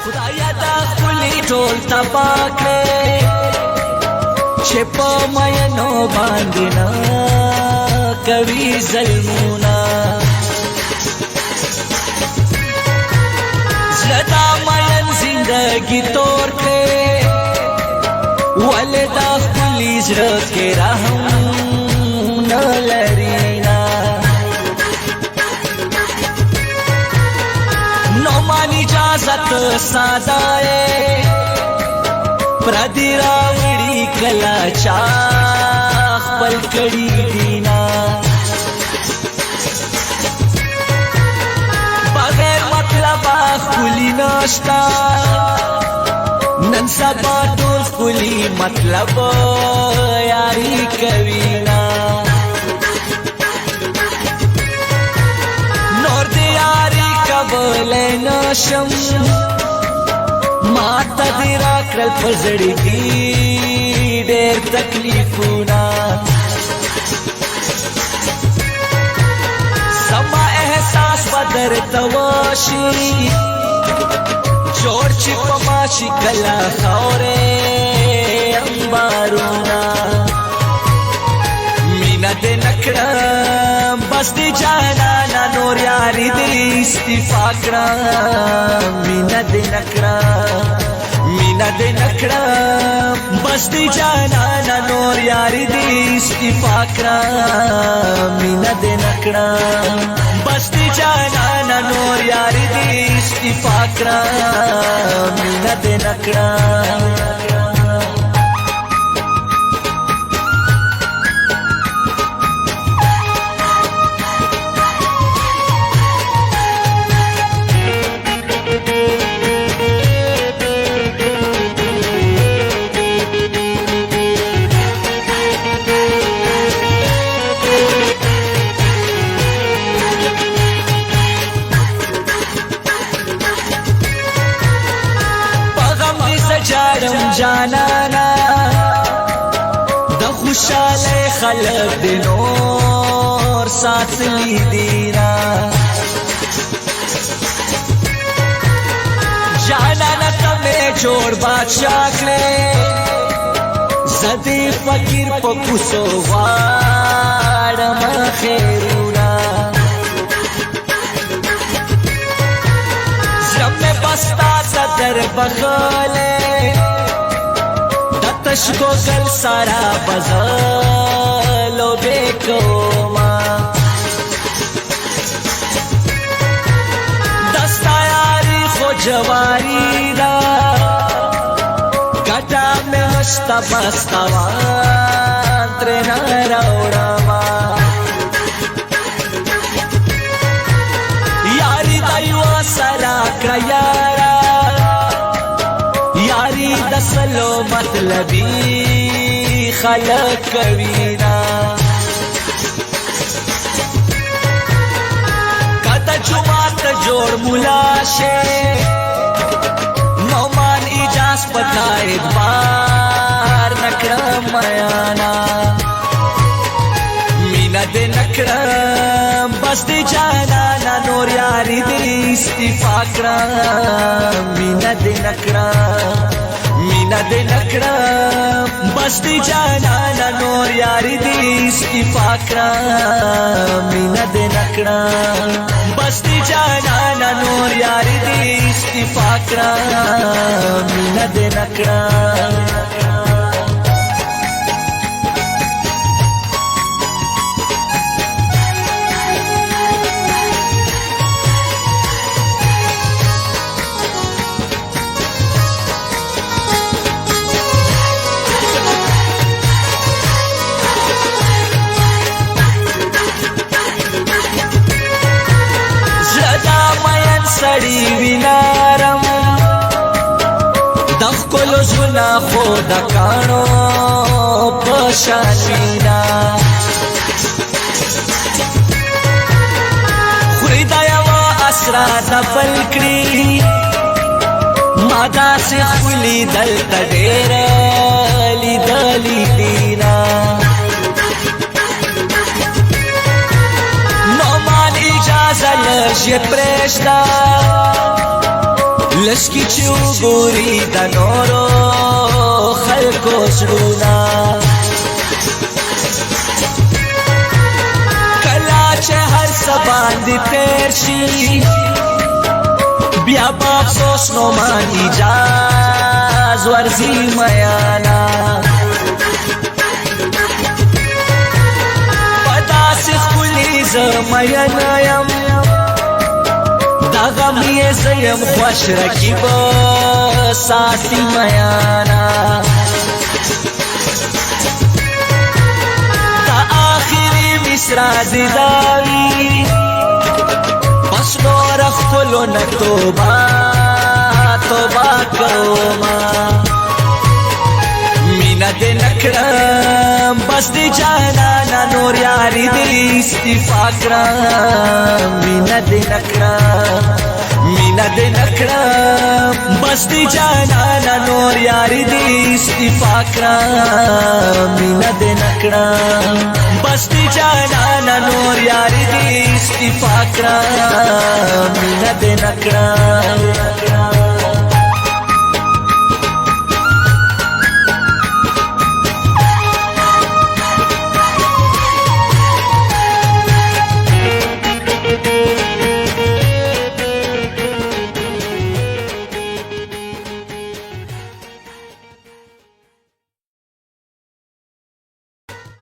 خدایا دا خپلی ټول تباه کړې چې په مینو باندې نه کوي ظلمونه زړه دا مین زندګي تور کړې ولې دا خپلی زړه کې رحم نه لري نو مان اجازت سادائے پردی راوڑی کلا چاخ پل کڑی دینا بغیر مطلب خلی ناشتا نن سبا ټول خلی مطلب یاری کوینا نور دی یاری کبلی نشم ما تا دی را کرل پزړګي ډېر تکلیفونه سما احساس بدر تواشي جوړ چې په ماشي کلا خاورې انبارونه مینا دې نکړم بس دی جانانا نور یاری دی استفا کړم مینا دې نکړم بس دی جانانا نور یاری دی استفا کړم مینا دې نکړم بس دی جانانا نور یاری دی استفا کړم مینا دې نکړم جانانا د خوشاله خلق د نور ساتلی دینا جانانا تمه جوړ بادشاہ کړې زدی فقیر په کوڅو واړم خیرونا زمه بستا صدر بخاله تشکو گل سارا بزلو بیکو ما دستا یاری خو جواری دا گٹا میں مشتا بستوان ترنا روڑا ما یاری دایوا سرا کریارا یاری دسلو مطلبی خلق کوینا کتا جماعت جوڑ ملاشه مومان ایجاز پتا ادبار نکرم میانا مینا دے نکرم بس دی جانانا نور یاری دی استفا کرم مینا دے نکرم بس دی جانانا نور یاری دی استفا کرم مینا دے نکرم بس دی جانانا نور یاری دی استفا کرم مینا دے نکرم سړی وینارم دخ کولو زنا خود کانو پشان وینا خوری دا یوا اسرا دبل کړي مادا سے خلی دل تډیر لیدلی دینا نو مان اجازه لږ پرېږده لسکی چې وګوري د نورو خلکو زړونه کله چې هر څه باندې تیر شي بیا په افسوس نو مان اجاز ورځي میانا په داسې ښکلي زه مینا یم دا غم یې زه یم خوښ رقیب ساتي میانا دا آخري مصرع دې دا وي بس نور ښکلو نه توبه توبه کومه مینا دې نه کړم بس دې جانانه نور یاري دې استعفا کړم مینا دې نه کړم مینا دې نه کړم بس دې جانانه نور یاري دې استعفا کړم مینا دې نه کړم بس دې جانانه نور یاري دې استعفا کړم مینا دې نه کړم